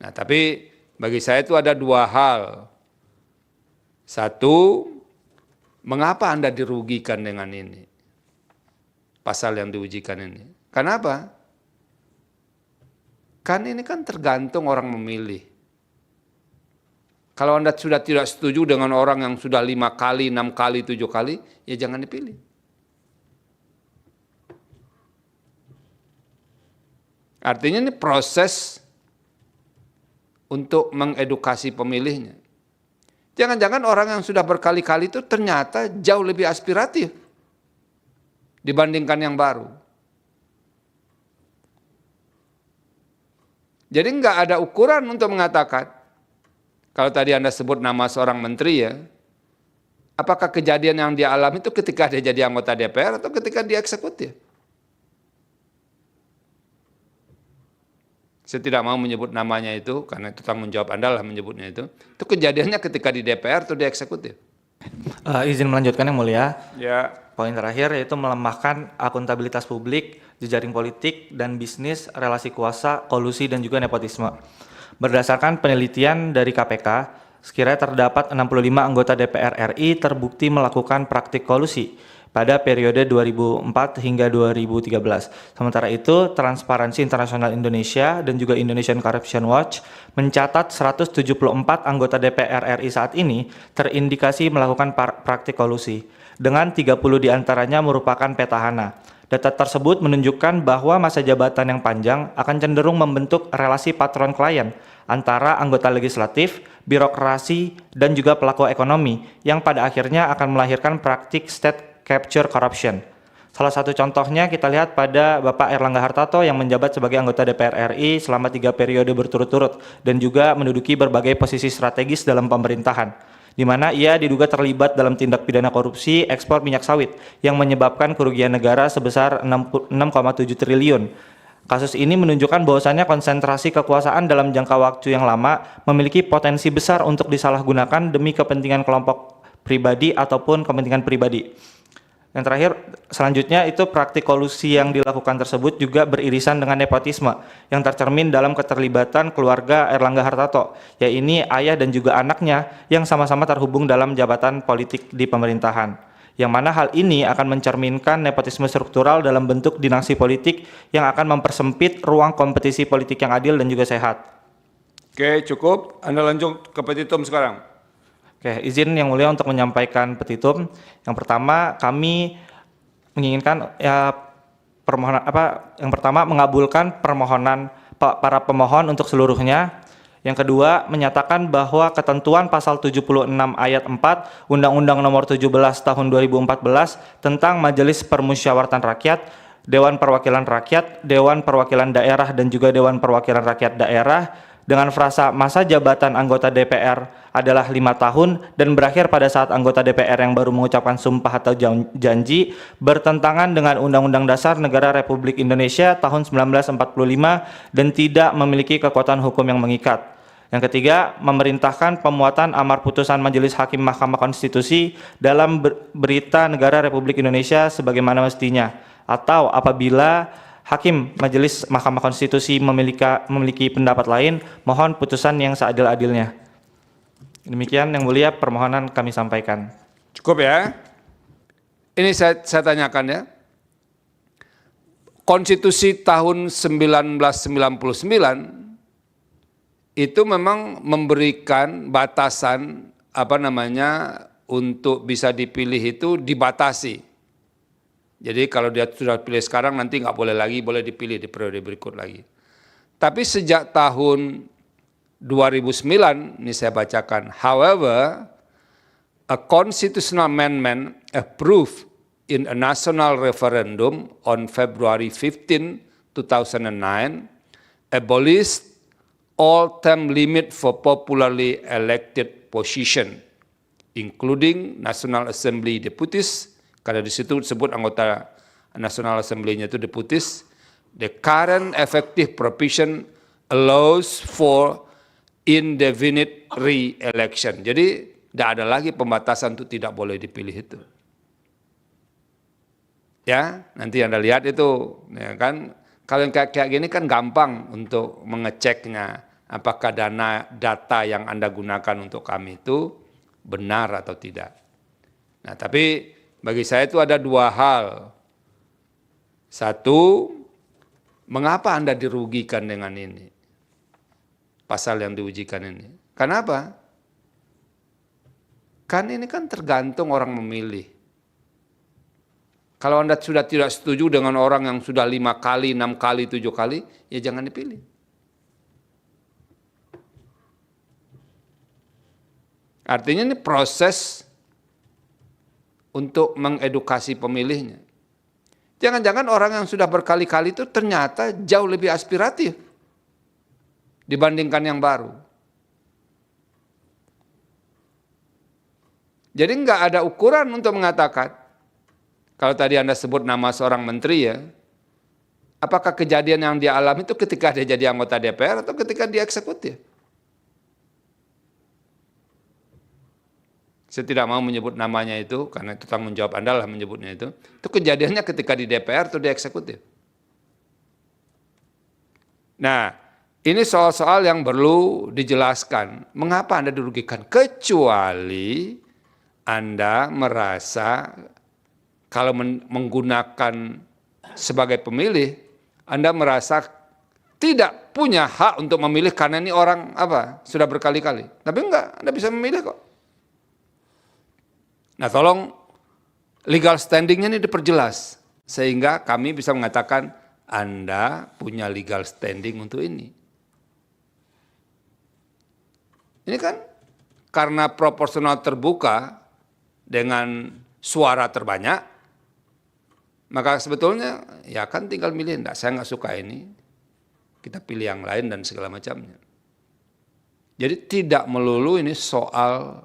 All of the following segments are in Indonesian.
Nah, tapi bagi saya itu ada dua hal. Satu, mengapa Anda dirugikan dengan ini? Pasal yang diujikan ini. Kenapa? Kan ini kan tergantung orang memilih. Kalau Anda sudah tidak setuju dengan orang yang sudah 5 kali, 6 kali, 7 kali, ya jangan dipilih. Artinya ini proses untuk mengedukasi pemilihnya. Jangan-jangan orang yang sudah berkali-kali itu ternyata jauh lebih aspiratif dibandingkan yang baru. Jadi nggak ada ukuran untuk mengatakan, kalau tadi Anda sebut nama seorang menteri ya, apakah kejadian yang dia alami itu ketika dia jadi anggota DPR atau ketika dia eksekutif? Saya tidak mau menyebut namanya itu, karena itu tanggung jawab Anda lah menyebutnya itu. Itu kejadiannya ketika di DPR atau di eksekutif. Izin melanjutkan yang mulia. Ya. Poin terakhir yaitu melemahkan akuntabilitas publik, jejaring politik, dan bisnis, relasi kuasa, kolusi, dan juga nepotisme. Berdasarkan penelitian dari KPK, sekiranya terdapat 65 anggota DPR RI terbukti melakukan praktik kolusi pada periode 2004 hingga 2013. Sementara itu, Transparansi Internasional Indonesia dan juga Indonesian Corruption Watch mencatat 174 anggota DPR RI saat ini terindikasi melakukan praktik kolusi, dengan 30 diantaranya merupakan petahana. Data tersebut menunjukkan bahwa masa jabatan yang panjang akan cenderung membentuk relasi patron-klien antara anggota legislatif, birokrasi, dan juga pelaku ekonomi yang pada akhirnya akan melahirkan praktik state capture corruption. Salah satu contohnya kita lihat pada Bapak Erlangga Hartarto yang menjabat sebagai anggota DPR RI selama 3 periode berturut-turut dan juga menduduki berbagai posisi strategis dalam pemerintahan, di mana ia diduga terlibat dalam tindak pidana korupsi ekspor minyak sawit yang menyebabkan kerugian negara sebesar 6,7 triliun. Kasus ini menunjukkan bahwasannya konsentrasi kekuasaan dalam jangka waktu yang lama memiliki potensi besar untuk disalahgunakan demi kepentingan kelompok pribadi ataupun kepentingan pribadi. Yang terakhir, selanjutnya itu praktik kolusi yang dilakukan tersebut juga beririsan dengan nepotisme yang tercermin dalam keterlibatan keluarga Erlangga Hartarto, yaitu ayah dan juga anaknya yang sama-sama terhubung dalam jabatan politik di pemerintahan. Yang mana hal ini akan mencerminkan nepotisme struktural dalam bentuk dinasti politik yang akan mempersempit ruang kompetisi politik yang adil dan juga sehat. Oke, cukup. Anda lanjut ke petitum sekarang. Oke, izin yang mulia untuk menyampaikan petitum. Yang pertama, kami menginginkan yang pertama mengabulkan permohonan para pemohon untuk seluruhnya. Yang kedua, menyatakan bahwa ketentuan pasal 76 ayat 4 Undang-Undang Nomor 17 Tahun 2014 tentang Majelis Permusyawaratan Rakyat, Dewan Perwakilan Rakyat, Dewan Perwakilan Daerah, dan juga Dewan Perwakilan Rakyat Daerah dengan frasa masa jabatan anggota DPR adalah 5 tahun dan berakhir pada saat anggota DPR yang baru mengucapkan sumpah atau janji bertentangan dengan Undang-Undang Dasar Negara Republik Indonesia tahun 1945 dan tidak memiliki kekuatan hukum yang mengikat. Yang ketiga, memerintahkan pemuatan amar putusan Majelis Hakim Mahkamah Konstitusi dalam berita negara Republik Indonesia sebagaimana mestinya, atau apabila Hakim Majelis Mahkamah Konstitusi memiliki pendapat lain, mohon putusan yang seadil-adilnya. Demikian yang mulia permohonan kami sampaikan. Cukup ya. Ini saya tanyakan ya. Konstitusi tahun 1999 itu memang memberikan batasan untuk bisa dipilih itu dibatasi. Jadi kalau dia sudah pilih sekarang nanti nggak boleh lagi, boleh dipilih di periode berikut lagi. Tapi sejak tahun 2009, ini saya bacakan, however, a constitutional amendment approved in a national referendum on February 15, 2009, abolished all term limit for popularly elected position, including National Assembly deputies. Karena di situ disebut anggota National Assembly-nya itu deputies. The current effective provision allows for indefinite re-election. Jadi tidak ada lagi pembatasan untuk tidak boleh dipilih itu. Ya, nanti Anda lihat itu, ya kan? Kalau yang kayak gini kan gampang untuk mengeceknya. apakah data yang Anda gunakan untuk kami itu benar atau tidak. Nah, tapi bagi saya itu ada dua hal. Satu, mengapa Anda dirugikan dengan ini? Pasal yang diujikan ini. Kenapa? Kan ini kan tergantung orang memilih. Kalau Anda sudah tidak setuju dengan orang yang sudah 5 kali, 6 kali, 7 kali, ya jangan dipilih. Artinya ini proses untuk mengedukasi pemilihnya. Jangan-jangan orang yang sudah berkali-kali itu ternyata jauh lebih aspiratif dibandingkan yang baru. Jadi enggak ada ukuran untuk mengatakan, kalau tadi Anda sebut nama seorang menteri ya, apakah kejadian yang dia alami itu ketika dia jadi anggota DPR atau ketika dia eksekutif? Saya tidak mau menyebut namanya itu, karena itu tanggung jawab Anda lah menyebutnya itu. Itu kejadiannya ketika di DPR atau di eksekutif. Nah, ini soal-soal yang perlu dijelaskan. Mengapa Anda dirugikan? Kecuali Anda merasa kalau menggunakan sebagai pemilih, Anda merasa tidak punya hak untuk memilih karena ini orang sudah berkali-kali. Tapi enggak, Anda bisa memilih kok. Nah, tolong legal standing-nya ini diperjelas sehingga kami bisa mengatakan Anda punya legal standing untuk ini. Ini kan karena proporsional terbuka dengan suara terbanyak, maka sebetulnya ya kan tinggal milih, enggak, saya nggak suka ini, kita pilih yang lain dan segala macamnya. Jadi tidak melulu ini soal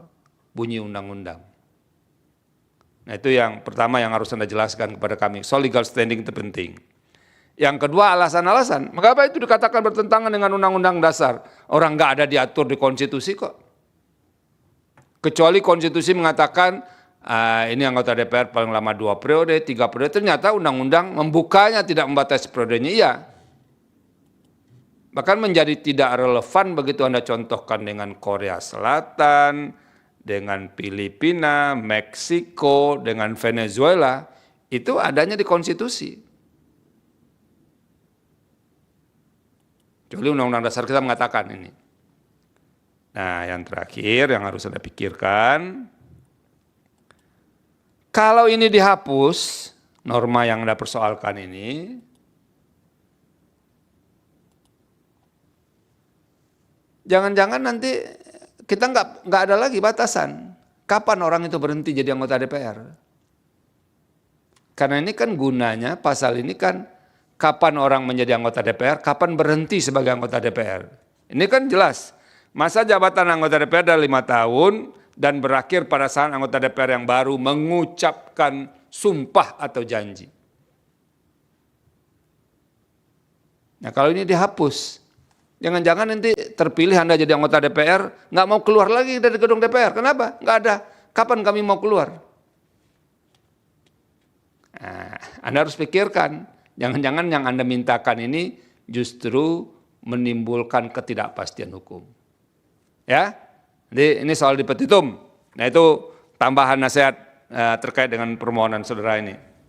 bunyi undang-undang. Nah, itu yang pertama yang harus Anda jelaskan kepada kami. Soal legal standing itu penting. Yang kedua, alasan-alasan. Mengapa itu dikatakan bertentangan dengan undang-undang dasar? Orang nggak ada diatur di konstitusi kok. Kecuali konstitusi mengatakan ini anggota DPR paling lama 2 periode, 3 periode. Ternyata undang-undang membukanya tidak membatasi periodenya. Iya. Bahkan menjadi tidak relevan begitu Anda contohkan dengan Korea Selatan, dengan Filipina, Meksiko, dengan Venezuela, itu adanya di konstitusi. Kecuali Undang-Undang Dasar kita mengatakan ini. Nah, yang terakhir yang harus Anda pikirkan, kalau ini dihapus, norma yang Anda persoalkan ini, jangan-jangan nanti kita nggak ada lagi batasan. Kapan orang itu berhenti jadi anggota DPR? Karena ini kan gunanya, pasal ini kan kapan orang menjadi anggota DPR, kapan berhenti sebagai anggota DPR. Ini kan jelas, masa jabatan anggota DPR adalah 5 tahun dan berakhir pada saat anggota DPR yang baru mengucapkan sumpah atau janji. Nah, kalau ini dihapus, jangan-jangan nanti terpilih Anda jadi anggota DPR, nggak mau keluar lagi dari gedung DPR. Kenapa? Nggak ada. Kapan kami mau keluar? Nah, Anda harus pikirkan, jangan-jangan yang Anda mintakan ini justru menimbulkan ketidakpastian hukum. Ya, jadi ini soal di petitum. Nah, itu tambahan nasihat terkait dengan permohonan saudara ini.